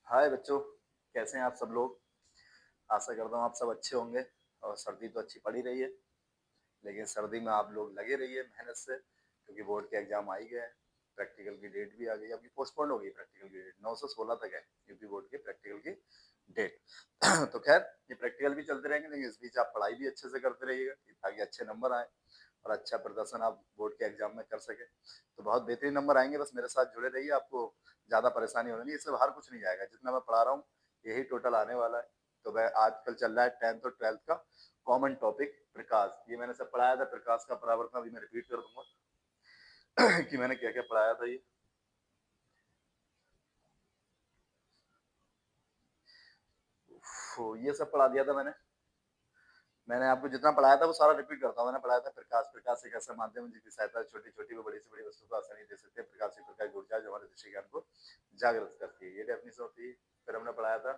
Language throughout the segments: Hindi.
हाय बच्चों, कैसे हैं आप सब लोग। आशा करता हूँ आप सब अच्छे होंगे। और सर्दी तो अच्छी पड़ी रही है, लेकिन सर्दी में आप लोग लगे रहिए मेहनत से, क्योंकि बोर्ड के एग्जाम आ ही गए हैं। प्रैक्टिकल की डेट भी आ गई, अभी पोस्टपोन हो गई। प्रैक्टिकल की डेट 9 से 16 तक है, यूपी बोर्ड के प्रैक्टिकल की डेट। तो खैर, ये प्रैक्टिकल भी चलते रहेंगे, लेकिन इस बीच आप पढ़ाई भी अच्छे से करते रहिएगा ताकि अच्छे नंबर आए और अच्छा प्रदर्शन आप बोर्ड के एग्जाम में कर सके। तो बहुत बेहतरीन नंबर आएंगे, बस मेरे साथ जुड़े रहिए। आपको ज़्यादा परेशानी होनी नहीं, इससे बाहर कुछ नहीं जाएगा। जितना मैं पढ़ा रहा हूँ यही टोटल आने वाला है। तो वह आजकल चल रहा है 10th और 12th का कॉमन टॉपिक प्रकाश। ये मैंने सब पढ़ाया था, प्रकाश का परावर्तन अभी मैं रिपीट कर दूंगा कि मैंने क्या क्या पढ़ाया था। ये सब पढ़ा दिया था मैंने आपको जितना पढ़ाया था वो सारा रिपीट करता हूँ। मैंने पढ़ाया था प्रकाश एक ऐसा माध्यम है जिसकी सहायता छोटी छोटी व बड़ी से बड़ी वस्तु को आसानी दे सकते हैं। प्रकाश एक प्रकार की ऊर्जा जो हमारे दृष्टि ज्ञान को जागृत करती है, ये डेफिनेशन होती है। फिर हमने पढ़ाया था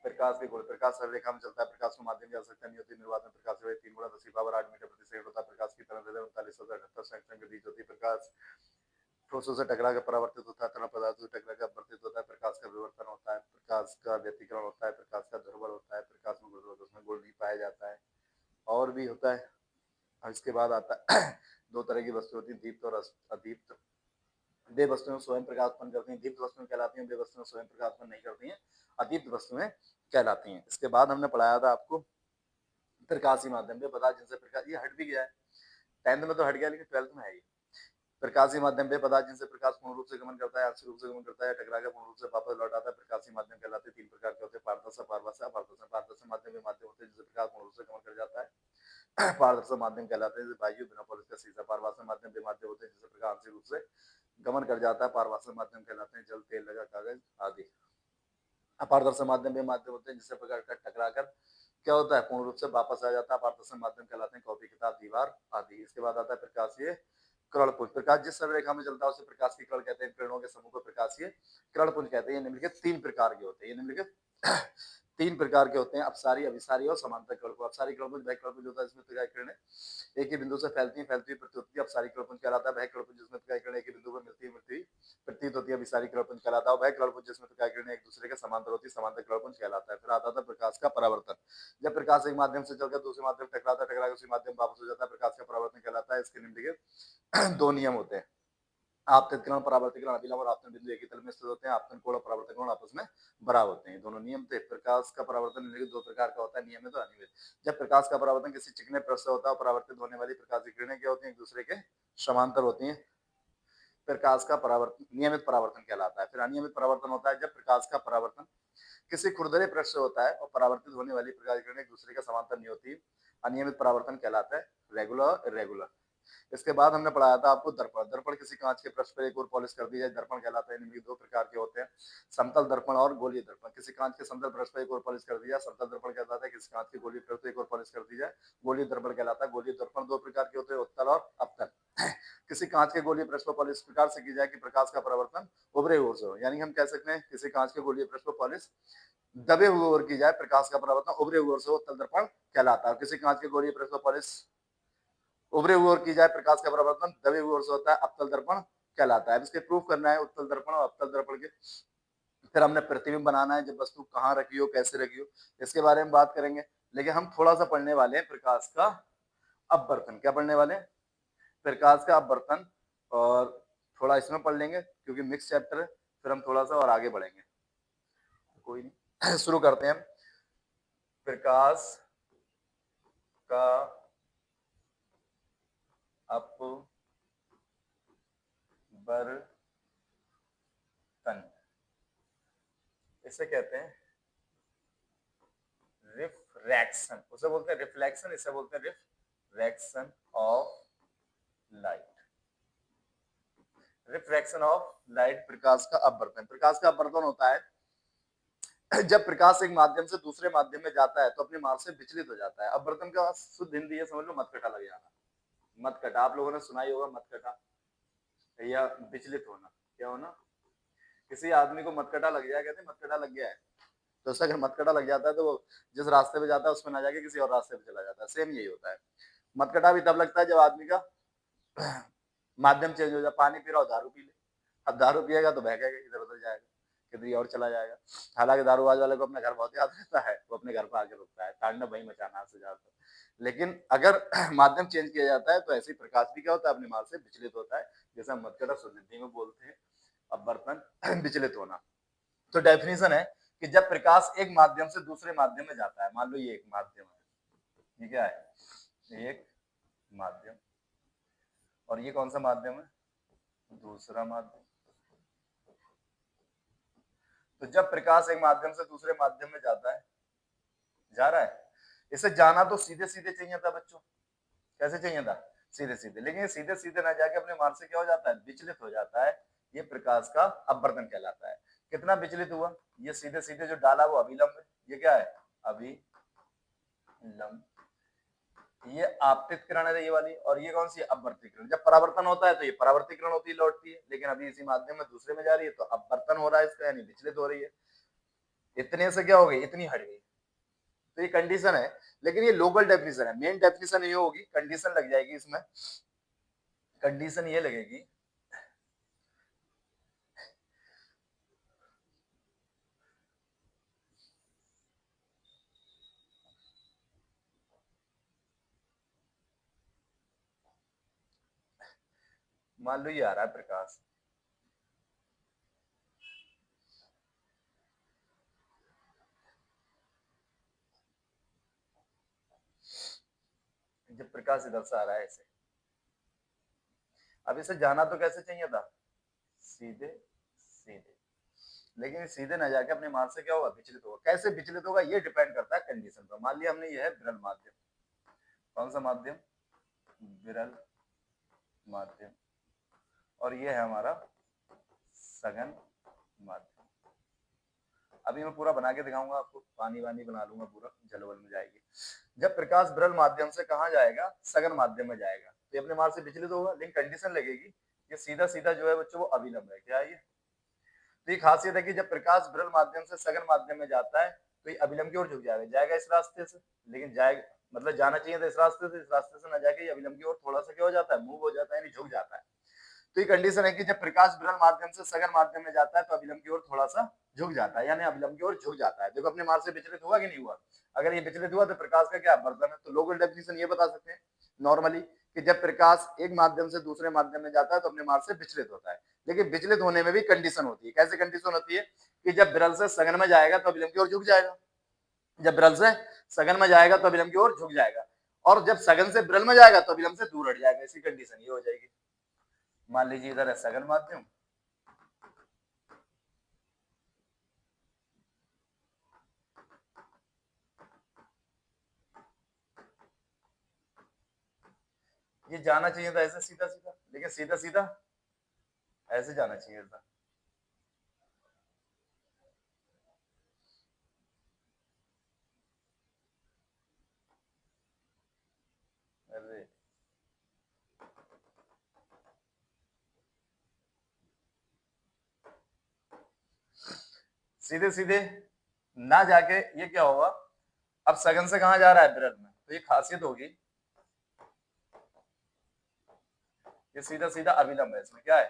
प्रकाश के गुण। प्रकाश हर रेखा में चलता है, प्रकाश को माध्यम की आवश्यकता नहीं होती। निर्वात में प्रकाश 3 × 10⁻8 मीटर प्रति सेकंड होता है। प्रकाश की तरंग 39,78 के बीच होती है। प्रकाश ठोसों से टकरा कर परावर्तित होता है, तरल पदार्थों से टकरा कर अपवर्तित होता है। प्रकाश का विवर्तन होता है, प्रकाश का व्यतिकरण होता है, प्रकाश का ध्रुवण होता है। प्रकाश में गुरुत्वाकर्षण गुण नहीं पाया जाता है, और भी होता है। और इसके बाद आता है दो तरह की वस्तु होती है, दीप्त और अदीप्त। वे वस्तुएं स्वयं प्रकाश उत्पन्न करती हैं, दीप्त वस्तुएं कहलाती हैं। वे वस्तुएं स्वयं प्रकाश उत्पन्न नहीं करती हैं, अदीप्त वस्तुएं कहलाती हैं। इसके बाद हमने पढ़ाया था आपको प्रकाशी माध्यम, वे पदार्थ जिनसे प्रकाश, ये हट भी गया है, 10th में तो हट गया, लेकिन 12th में है ये। प्रकाशी माध्यम वे पदार्थ जिनसे प्रकाश पूर्ण रूप से गमन करता है, आंशिक रूप से गमन करता है, टकरा कर पूर्ण रूप से वापस लौट आता है, प्रकाशी माध्यम कहलाते हैं। 3 प्रकार के होते हैं, पारदर्शक, अपारदर्शक, अपारदर्शक। पारदर्शक माध्यम वे माध्यम होते हैं जिससे प्रकाश पूर्ण रूप से गमन कर जाता है। पारदर्शक माध्यम कहलाते हैं जैसे वायु, बिना पॉलिश का शीशा। पारभाषक माध्यम वे माध्यम होते हैं जिससे प्रकाश आंशिक रूप से गमन कर जाता है। पारभाषक माध्यम कहलाते हैं जल, तेल लगा कागज आदि। अपारदर्शक माध्यम वे माध्यम होते हैं जिससे प्रकाश का टकरा कर क्या होता है, पूर्ण रूप से वापस आ जाता है। अपारदर्शक माध्यम कहलाते हैं कॉपी, किताब, दीवार आदि। इसके बाद आता है प्रकाशीय किरणपुंज। प्रकाश जिस सरलरेखा में चलता है उसे प्रकाश की किरण कहते हैं। किरणों के समूह को प्रकाशीय किरणपुंज कहते हैं। ये निम्नलिखित 3 प्रकार के होते हैं। ये निम्नलिखित 3 प्रकार के होते हैं, अपसारी, अभिसारी और समांतर किरणपुंज। अपसारी किरणपुंज वह किरणपुंज होता है जिसमें प्रकाश किरणें एक ही बिंदु से फैलती हैं, फैलती हुई प्रतीत होती है, अपसारी किरणपुंज कहलाता है। वह किरणपुंज जिसमें प्रकाश किरणें एक ही बिंदु पर मिलती प्रतीत होती है, अभिसारी किरणपुंज कहलाता है। वह किरणपुंज जिसमें प्रकाश किरणें एक दूसरे के समांतर होती है, समांतर किरणपुंज कहलाता है। फिर आता था प्रकाश का परावर्तन। जब प्रकाश एक माध्यम से चलकर दूसरे माध्यम टकराता है, टकरा कर उसी माध्यम वापस हो जाता है, प्रकाश का परावर्तन कहलाता है। इसके निम्नलिखित 2 नियम होते हैं, आपतित किरण, परावर्तित किरण। अभिलंब और आपतन बिंदु एक ही तल में स्थित होते हैं। आपतन कोण और परावर्तन कोण आपस में बराबर होते हैं। दोनों नियम थे। प्रकाश का परावर्तन निम्नलिखित 2 प्रकार का होता है, नियमित और अनियमित। जब प्रकाश का परावर्तन किसी चिकने पृष्ठ से होता है, परावर्तित होने वाली प्रकाश की किरणें क्या होती हैं, एक दूसरे के समांतर होती हैं। प्रकाश का परावर्तन नियमित परावर्तन कहलाता है। फिर अनियमित परावर्तन होता है जब प्रकाश का परावर्तन किसी खुरदरे पृष्ठ से होता है और परावर्तित होने वाली प्रकाश की किरणें एक दूसरे के समांतर नहीं होती। अनियमित परावर्तन कहलाता है रेगुलर और इरेगुलर। इसके बाद हमने पढ़ाया था आपको दर्पण। दर्पण किसी कांच के पृष्ठ पर एक और पॉलिश कर दी जाए, दर्पण कहलाता है। इनमें 2 प्रकार के होते हैं, समतल दर्पण और गोलीय दर्पण। किसी कांच के समतल पृष्ठ पर एक और पॉलिश कर दी जाए, समतल दर्पण कहलाता है। किसी कांच के गोलीय पृष्ठ पर एक और पॉलिश कर दी जाए, गोलीय दर्पण कहलाता है। गोलीय दर्पण 2 प्रकार के होते हैं, उत्तल और अवतल। किसी कांच के गोलीय पृष्ठ पर पॉलिश इस प्रकार से की जाए कि प्रकाश का परावर्तन उभरे ओर से हो, यानी हम कह सकते हैं किसी कांच के गोलीय पृष्ठ पर पॉलिश दबे हुए ओर की जाए, प्रकाश का परावर्तन उभरे हुए ओर से हो, उत्तल दर्पण कहलाता है। किसी कांच के गोलीय पृष्ठ पर पॉलिश उभरे हुए ओर की जाए, प्रकाश का परावर्तन दबे हुए ओर से होता है, अवतल दर्पण कहलाता है। इसके प्रूफ करना है उत्तल दर्पण और अवतल दर्पण के। फिर हमने प्रतिबिंब बनाना है, जब वस्तु कहाँ रखी हो, कैसे रखी हो, इसके बारे में बात करेंगे। लेकिन हम थोड़ा सा पढ़ने वाले हैं प्रकाश का अपवर्तन। क्या पढ़ने वाले हैं? प्रकाश का अपवर्तन। और थोड़ा इसमें पढ़ लेंगे क्योंकि मिक्स चैप्टर है, फिर हम थोड़ा सा और आगे बढ़ेंगे। कोई नहीं शुरू करते हैं। प्रकाश का अपवर्तन, इसे कहते हैं रिफ्रैक्शन। उसे बोलते हैं रिफ्लेक्शन, इसे बोलते हैं refraction of light. Refraction of light, प्रकाश का अपवर्तन। प्रकाश का अपवर्तन होता है जब प्रकाश एक माध्यम से दूसरे माध्यम में जाता है तो अपनी मार्ग से विचलित हो जाता है। अपवर्तन का शुद्ध हिंदी है, समझ लो मतकटा लग जाना। मतकटा आप लोगों ने सुना ही होगा, मतकटा या विचलित होना। क्या होना? किसी आदमी को मतकटा लग जाए, कहते हैं मतकटा लग गया है। तो उसका अगर मतकटा लग जाता है तो वो जिस रास्ते पे जाता है उसमें ना जाके किसी और रास्ते पे चला जाता है। सेम यही होता है। मतकटा भी तब लगता है जब आदमी का माध्यम चेंज हो जाए। पानी पी रहा हो, दारू पी ले, अब दारू पिएगा तो बहकेगा, इधर उधर जाएगा। किधर और चला जाएगा। हालांकि दारूबाज वाले को अपना घर बहुत याद रहता है, वो अपने घर पर आके रुकता है, तांडव वहीं मचाना से ज्यादा। लेकिन अगर माध्यम चेंज किया जाता है तो ऐसे ही प्रकाश भी क्या होता है, अपनी मार्ग से विचलित होता है, जैसा मध्यकर सुनिधि में बोलते हैं अब बर्तन विचलित होना। तो डेफिनेशन है कि जब प्रकाश एक माध्यम से दूसरे माध्यम में जाता है, मान लो ये एक माध्यम है, ये क्या है, एक माध्यम, और ये कौन सा माध्यम है, दूसरा माध्यम। तो जब प्रकाश एक माध्यम से दूसरे माध्यम में जाता है, जा रहा है, इसे जाना तो सीधे सीधे चाहिए था बच्चों, कैसे चाहिए था, सीधे सीधे, लेकिन ये सीधे सीधे ना जाके अपने मार्ग से क्या हो जाता है, विचलित हो जाता है। ये प्रकाश का अपवर्तन कहलाता है। कितना विचलित हुआ, ये सीधे सीधे जो डाला वो अभिलंब है, ये क्या है, अभिलंब। ये आपतित किरण है ये वाली, और ये कौन सी, अपवर्तित किरण। जब परावर्तन होता है तो ये परावर्तित किरण होती है, लौटती है, लेकिन अभी इसी माध्यम में दूसरे में जा रही है तो अपवर्तन हो रहा है इसका, यानी विचलित हो रही है। इतने से क्या हो गई, इतनी हट गई। तो ये कंडीशन है, लेकिन ये लोकल डेफिनेशन है, मेन डेफिनेशन ये होगी, कंडीशन लग जाएगी इसमें, कंडीशन ये लगेगी, मान लो ये आ रहा है प्रकाश, जब प्रकाश इधर से आ रहा है ऐसे, अब इसे जाना तो कैसे चाहिए था, सीधे सीधे, लेकिन सीधे ना जाके अपने मार्ग से क्या होगा, विचलित होगा। कैसे विचलित होगा, ये डिपेंड करता है कंडीशन पर। मान लिया हमने ये है विरल माध्यम, कौन सा माध्यम, विरल माध्यम, और ये है हमारा सघन माध्यम। अभी मैं पूरा बना के दिखाऊंगा आपको, पानी वानी बना लूंगा पूरा, जलवल में जाएगी। जब प्रकाश विरल माध्यम से कहाँ जाएगा, सघन माध्यम में जाएगा, तो ये अपने मार्ग से विचलित होगा, लेकिन कंडीशन लगेगी, ये सीधा सीधा जो है बच्चों वो अभिलंब है। क्या है ये, तो ये खासियत है कि जब प्रकाश विरल माध्यम से सघन माध्यम में जाता है तो ये अभिलंब की ओर झुक जाएगा, जाएगा इस रास्ते से, लेकिन जाएगा मतलब जाना चाहिए था इस रास्ते से, इस रास्ते से ना जाके ये अभिलंब की ओर थोड़ा सा क्या हो जाता है, मूव हो जाता है, यानी झुक जाता है। तो ये कंडीशन है कि जब प्रकाश विरल माध्यम से सघन माध्यम में जाता है तो अभिलंब की ओर थोड़ा सा झुक जाता है, यानी अभिलंब की ओर झुक जाता है। देखो अपने मार्ग से विचलित हुआ कि नहीं हुआ, अगर ये विचलित हुआ तो प्रकाश का क्या अपवर्तन है। तो लोकल डेफिनेशन ये बता सकते हैं नॉर्मली कि जब प्रकाश एक माध्यम से दूसरे माध्यम में जाता है तो अपने मार्ग से विचलित होता है, लेकिन विचलित होने में भी कंडीशन होती है। कैसे कंडीशन होती है कि जब विरल से सघन में जाएगा तो अभिलंब की ओर झुक जाएगा, जब विरल से सघन में जाएगा तो अभिलंब की ओर झुक जाएगा, और जब सघन से विरल में जाएगा तो अभिलंब से दूर हट जाएगा। इसी कंडीशन ये हो जाएगी। मान लीजिए इधर है सघन माध्यम, ये जाना चाहिए था ऐसे सीधा सीधा, लेकिन सीधा सीधा ऐसे जाना चाहिए था। अरे सीधे सीधे ना जाके ये क्या होगा, अब सघन से कहा जा रहा है विरल में, तो ये खासियत होगी, ये सीधा सीधा अभिलंब है, इसमें क्या है,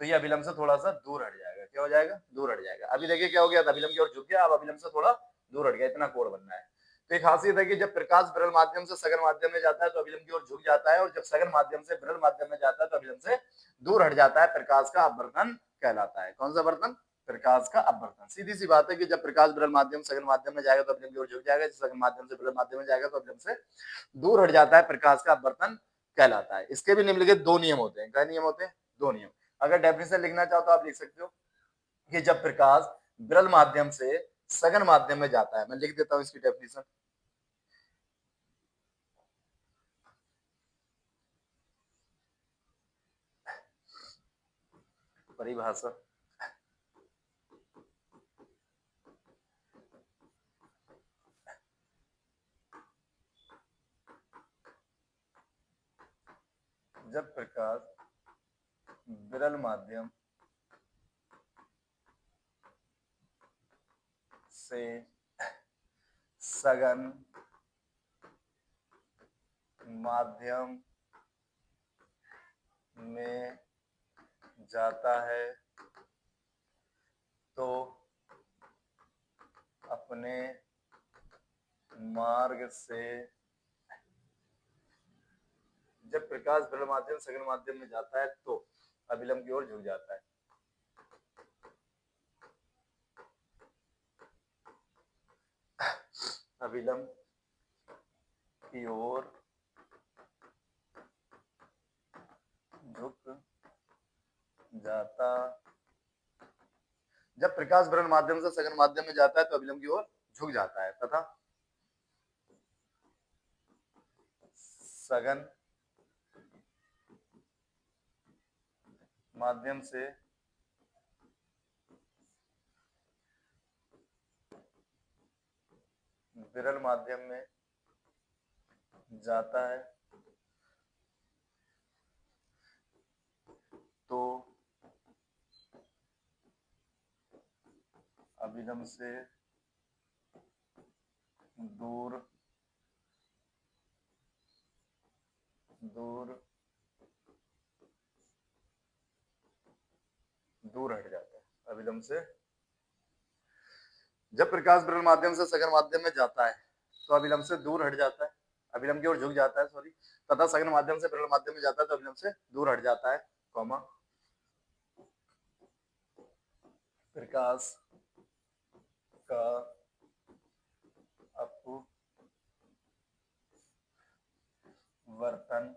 तो ये अभिलंब से थोड़ा सा दूर हट जाएगा। क्या हो जाएगा, दूर हट जाएगा। अभी देखिए क्या हो गया, अभिलंब की ओर झुक गया, अब अभिलंब से थोड़ा दूर हट गया, इतना कोण बनना है। तो एक खासियत है कि जब प्रकाश विरल माध्यम से सघन माध्यम में जाता है तो अभिलंब की ओर झुक जाता है, और जब सघन माध्यम से विरल माध्यम में जाता है तो अभिलंब से दूर हट जाता है। प्रकाश का अपवर्तन कहलाता है। कौन सा वर्तन, प्रकाश का अपवर्तन। सीधी सी बात है कि जब प्रकाश विरल माध्यम सघन माध्यम में जाएगा तो अभिलंब की ओर झुक जाएगा, सघन माध्यम से विरल माध्यम में जाएगा तो अभिलंब से दूर हट जाता है, प्रकाश का अपवर्तन कहलाता है। इसके भी निम्नलिखित दो नियम होते हैं। क्या नियम होते हैं, दो नियम। अगर डेफिनेशन लिखना चाहो तो आप लिख सकते हो कि जब प्रकाश विरल माध्यम से सघन माध्यम में जाता है, मैं लिख देता हूं इसकी डेफिनेशन, परिभाषा, जब प्रकाश विरल माध्यम से सघन माध्यम में जाता है तो अपने मार्ग से जब प्रकाश विरल माध्यम सघन माध्यम में जाता है तो अभिलंब की ओर झुक जाता है। अभिलंब की ओर झुक जाता, जब प्रकाश विरल माध्यम से सघन माध्यम में जाता है तो अभिलंब की ओर झुक जाता है तथा सघन माध्यम से विरल माध्यम में जाता है तो अभिलंब से दूर दूर दूर हट जाता है। अभिलंब से जब प्रकाश विरल माध्यम से सघन माध्यम में जाता है तो अभिलंब से दूर हट जाता है, अभिलंब की ओर झुक जाता है, सॉरी, तथा सघन माध्यम से विरल माध्यम में जाता है तो अभिलंब से दूर हट जाता है, कॉमा, प्रकाश का अपवर्तन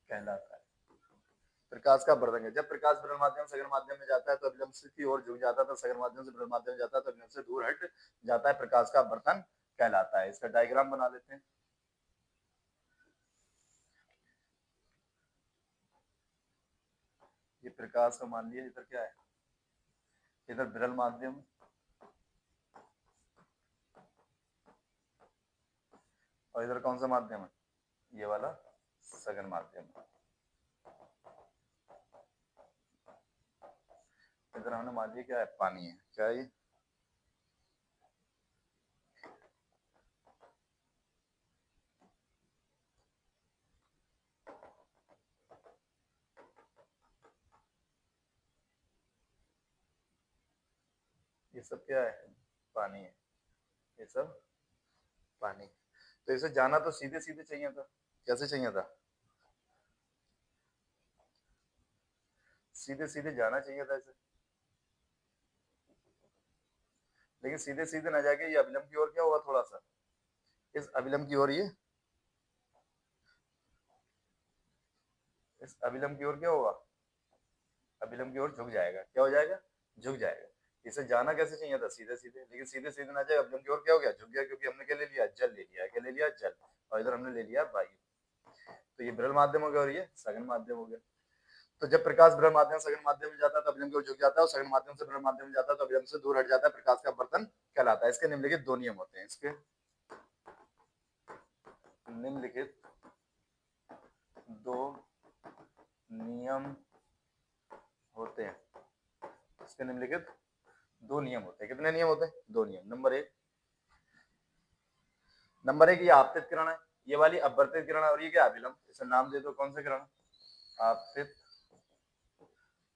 कहलाता है। प्रकाश का अपवर्तन है, जब प्रकाश विरल माध्यम सघन माध्यम में जाता है तो अभिलंब की ओर झुक जाता है, तो सघन माध्यम से विरल माध्यम में जाता है तो अभिलंब से दूर हट जाता है, प्रकाश का अपवर्तन कहलाता है। इसका डायग्राम बना लेते हैं। ये प्रकाश का मान लिया, इधर क्या है, इधर विरल माध्यम और इधर कौन सा माध्यम है, ये वाला सघन माध्यम। इधर हमने मान लिया क्या है, पानी है, क्या है ये सब क्या है, पानी है, ये सब पानी। तो इसे जाना तो सीधे सीधे चाहिए था, कैसे चाहिए था, सीधे सीधे जाना चाहिए था इसे, लेकिन सीधे सीधे ना जाके ये अभिलंब की ओर क्या हुआ, थोड़ा सा इस अभिलंब की ओर, ये इस अभिलंब की ओर क्या होगा, अभिलंब की ओर झुक जाएगा, क्या हो जाएगा, झुक जाएगा। इसे जाना कैसे चाहिए था, सीधे सीधे, लेकिन सीधे सीधे ना जाए, अभिलंब की ओर क्या हो गया, झुक गया, क्योंकि हमने क्या ले लिया, जल ले लिया, क्या ले लिया, जल, और इधर हमने ले लिया वायु। तो ये विरल माध्यम हो गया और ये सघन माध्यम हो गया। तो जब प्रकाश विरल माध्यम सघन माध्यम में जाता है तो अभिलंब की ओर झुक जाता है, और सघन माध्यम से विरल माध्यम में जाता है तो अभिलंब से दूर हट जाता है, प्रकाश का अपवर्तन कहलाता है। इसके निम्नलिखित दो नियम होते हैं, इसके निम्नलिखित दो नियम होते हैं, इसके निम्नलिखित दो नियम होते हैं। कितने नियम होते हैं, दो नियम। नंबर एक, ये आपतित किरण है, ये वाली अपवर्तित किरण है, और ये क्या, अभिलंब। इसे नाम दे दो, कौन से किरण, आपतित।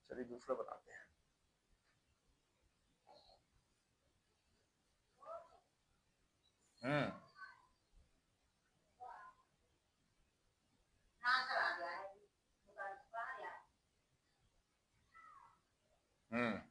चलिए दूसरा बनाते हैं। हम्म हम्म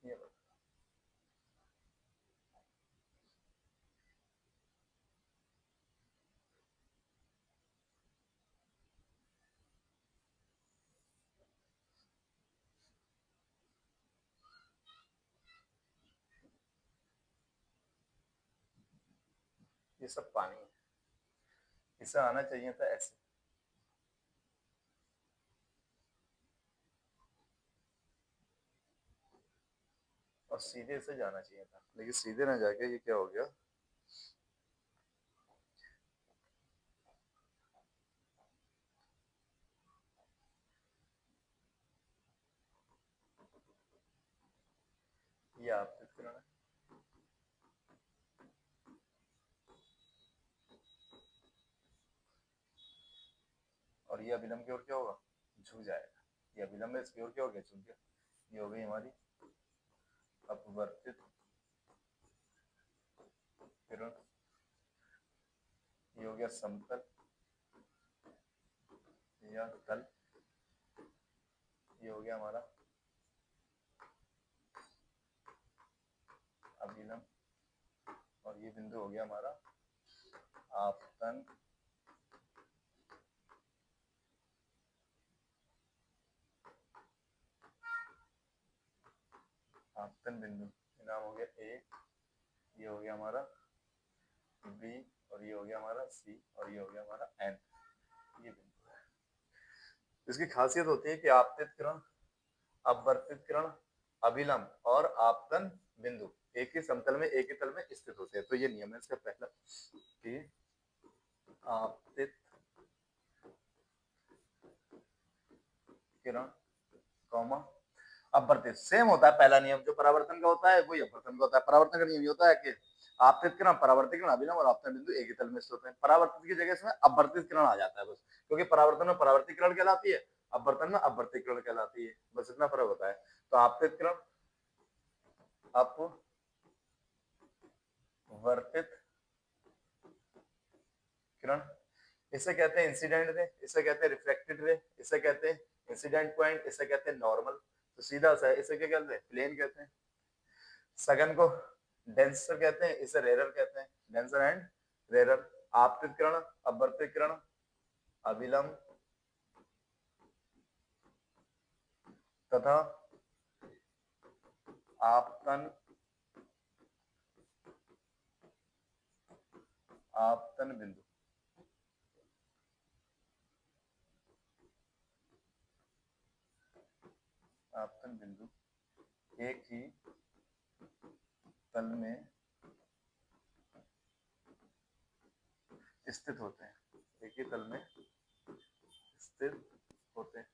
ये ये सब पानी है, इसे आना चाहिए था ऐसे, और सीधे से जाना चाहिए था, लेकिन सीधे ना जाके ये क्या हो गया, ये आपतित किरण है, और ये अभिलंब की ओर क्या होगा, झुक जाएगा। ये अभिलंब है, इसकी ओर क्या हो गया, झुक गया। ये हो गई हमारी अपवर्तित किरण। ये हो गया समतल या तल। ये हो गया हमारा अभिलंब, और ये बिंदु हो गया हमारा आपतन आपतन बिंदु। नाम हो गया ए, ये हो गया हमारा बी, और ये हो गया हमारा सी, और ये हो गया हमारा एन। ये बिंदु है। इसकी खासियत होती है कि आपतित किरण, अपवर्तित किरण, अभिलंब और आपतन बिंदु एक ही समतल में, एक ही तल में स्थित होते हैं। तो ये नियम है इसका पहला कि आपतित किरण कॉमा अपवर्तित, सेम होता है पहला नियम जो परावर्तन का होता है वही अपवर्तन का होता है। परावर्तन का नियम ये होता है कि आपतित किरण, परावर्तित किरण, अभिलंब और आपतन बिंदु एक ही तल में स्थित होते हैं। परावर्तित की जगह इसमें अपवर्तित किरण आ जाता है बस, क्योंकि परावर्तन में परावर्तित किरण कहलाती है, अपवर्तन में अपवर्तित किरण कहलाती है, बस इतना फर्क होता है। तो आपतित किरण, अपवर्तित किरण, इसे कहते हैं इंसिडेंट रे, इसे कहते हैं रिफ्लेक्टेड रे, इसे कहते हैं इंसिडेंट पॉइंट, इसे कहते हैं नॉर्मल। तो सीधा सा है, इसे क्या कहते हैं, प्लेन कहते हैं। सघन को डेंसर कहते हैं, इसे रेरर कहते हैं, डेंसर एंड रेरर। आपतित किरण, अपवर्तित किरण, अभिलंब तथा आपतन आपतन बिंदु आपतन बिंदु एक ही तल में स्थित होते हैं, एक ही तल में स्थित होते हैं।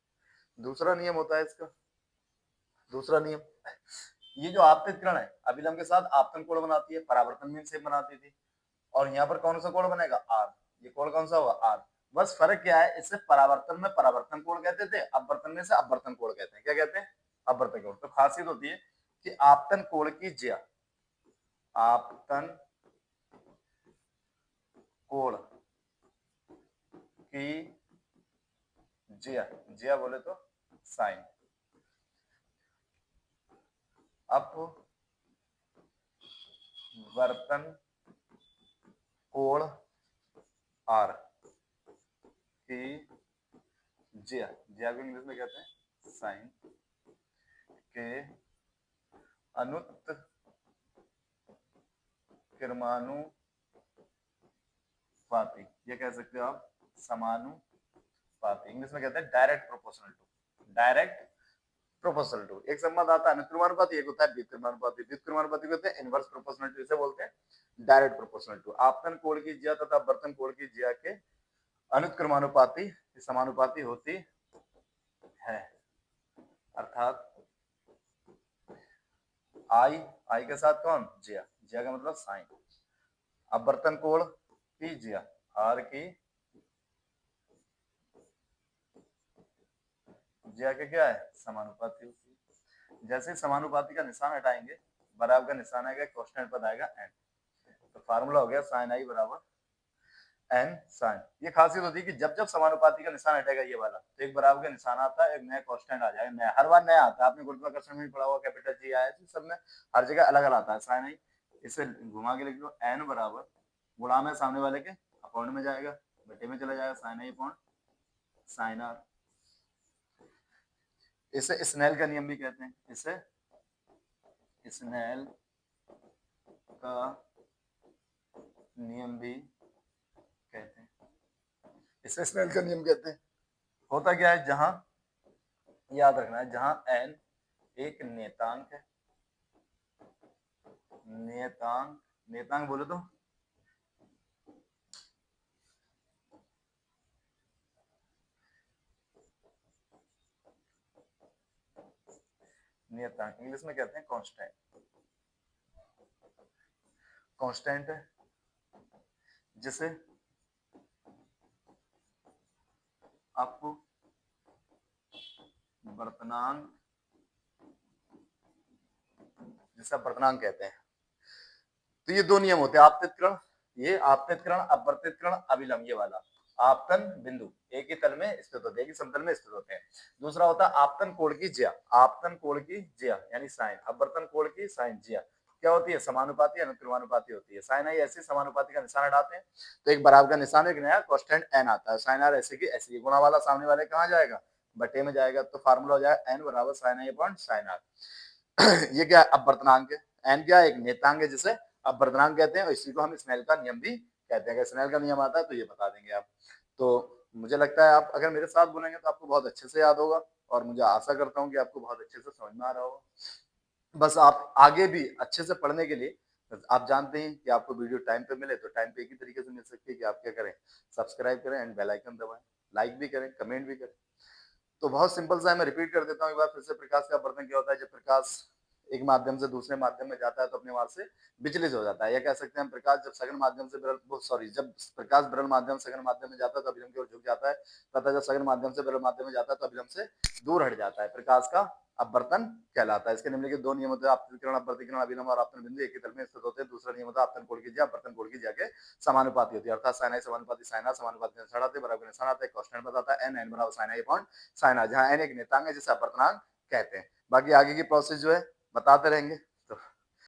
दूसरा नियम होता है इसका, दूसरा नियम, ये जो आपतित किरण है अभिलंब के साथ आपतन कोण बनाती है, परावर्तन में सेम बनाती थी, और यहाँ पर कौन सा कोण बनेगा, आर। ये कोण कौन सा होगा, आर। बस फर्क क्या है, इससे परावर्तन में परावर्तन कोण कहते थे, अपवर्तन में से अपवर्तन कोण कहते हैं। क्या कहते हैं, अपवर्तन कोण। तो खासियत होती है कि आपतन कोण की ज्या, आपतन कोण की ज्या, ज्या बोले तो साइन, अपवर्तन कोण आर की ज्या, ज्या को इंग्लिश में कहते हैं साइन, के अनुत्क्रमानुपाती, ये कह सकते हो आप समानुपाती, इंग्लिश में कहते हैं direct proportional to, direct proportional to. एक संबंध आता है अनुक्रमानुपाती, एक होता है व्युत्क्रमानुपाती। व्युत्क्रमानुपाती को कहते हैं इनवर्स प्रोपोर्शनल टू, इसे बोलते हैं डायरेक्ट प्रोपोर्शनल टू। आपतन कोण की ज्या तथा अपवर्तन कोण की ज्या के अनुक्रमानुपाती समानुपाती होती है, अर्थात आई, आई के साथ कौन, ज्या, ज्या का मतलब साइन, अपवर्तन कोण की ज्या, आर की ज्या के क्या है, समानुपाती होती है। जैसे समानुपाती का निशान हटाएंगे, बराबर का निशान आएगा, कांस्टेंट पद आएगा एन, तो फार्मूला हो गया साइन आई बराबर एन साइन। ये खासियत होती है कि जब जब समानुपाती का निशान हटेगा ये वाला, तो एक बराबर का निशान आता है, एक नया कांस्टेंट आ जाएगा, नया, हर बार नया आता है। आपने गुरुत्वाकर्षण में पढ़ा हुआ, कैपिटल जी आया है, सब में हर जगह अलग अलग आता है साइन आई। इसे घुमा के लिख लो, एन बराबर गुणा में सामने वाले के अपॉइंट में जाएगा, बटे में चला जाएगा, sine i upon sine r. इसे स्नेल का नियम भी कहते हैं, इसे स्नेल का नियम भी कहते हैं, इसे स्नेल का नियम कहते हैं। होता क्या है, जहां, याद रखना है, जहां एन एक नेतांक है, नेतांक, नेतांक बोले तो नियतांक, इंग्लिश में कहते हैं कांस्टेंट। कांस्टेंट है जिसे आपको वर्तनांक जिसे आप वर्तनांक कहते हैं। तो ये दो नियम होते हैं, आपतितकरण, ये आपतितकरण, अपवर्तितकरण, अभिलम्ब, ये वाला। आपतन बिंदु एक ही तल में स्थित होते हैं, एक ही समतल में स्थित होते हैं। दूसरा होता है आपतन कोण की ज्या, आपतन कोण की ज्या यानी साइन, अपवर्तन कोण की साइन, ज्या क्या होती है, समानुपाती अनुक्रमानुपाती होती है। साइन आई ऐसे समानुपाती का निशान हटाते हैं तो एक बराबर का निशान, एक नया कांस्टेंट एन आता है। साइन आर ऐसे की ऐसे, गुणा वाला सामने वाले कहाँ जाएगा, बटे में जाएगा, तो फार्मूला हो जाएगा एन बराबर sine i upon sine r. ये क्या अपवर्तनांक है, एन क्या एक नेतांक है जिसे अपवर्तनांक कहते हैं, और इसी को हम स्नेल का नियम भी कहते हैं। अगर स्नेल का नियम आता है तो ये बता देंगे आप। तो मुझे लगता है आप अगर मेरे साथ बोलेंगे तो आपको बहुत अच्छे से याद होगा, और मुझे आशा करता हूँ कि आपको बहुत अच्छे से समझ में आ रहा होगा। बस आप आगे भी अच्छे से पढ़ने के लिए, आप जानते हैं कि आपको वीडियो टाइम पे मिले तो टाइम पे एक ही तरीके से मिल सकती है कि आप क्या करें, सब्सक्राइब करें एंड बेल आइकन दबाएं, लाइक भी करें, कमेंट भी करें। तो बहुत सिंपल सा है, मैं रिपीट कर देता हूँ एक बार फिर से। प्रकाश का अपवर्तन क्या होता है, जब प्रकाश एक माध्यम से दूसरे माध्यम में जाता है तो अपने मार्ग से विचलित हो जाता है, या कह सकते हैं हम प्रकाश जब सघन माध्यम से विरल सॉरी जब प्रकाश विरल माध्यम से सघन माध्यम में जाता है तो अभिलंब की ओर झुक जाता है, तथा जब सघन माध्यम से विरल माध्यम में जाता है तो अभिलंब से दूर हट जाता है, प्रकाश का अपवर्तन कहलाता है। इसके निम्नलिखित दो नियम होते हैं, आपतितकरण, अपवर्तीकरण, अभिलंब और आपतन बिंदु एक ही तल में स्थित होते हैं। दूसरा नियम होता है आपतन कोण की ज्या, अपवर्तन कोण की ज्या के समानुपाती होती है, अर्थात साइन आई समानुपाती साइन आर, समानुपाती निशान आते बराबर निशान आता है, कांस्टेंट बताता है एन, एन बराबर sine i upon sine r, जहां एन एक नेतांक है जिसे अपवर्तनांक कहते हैं। बाकी आगे की प्रोसेस जो है बताते रहेंगे।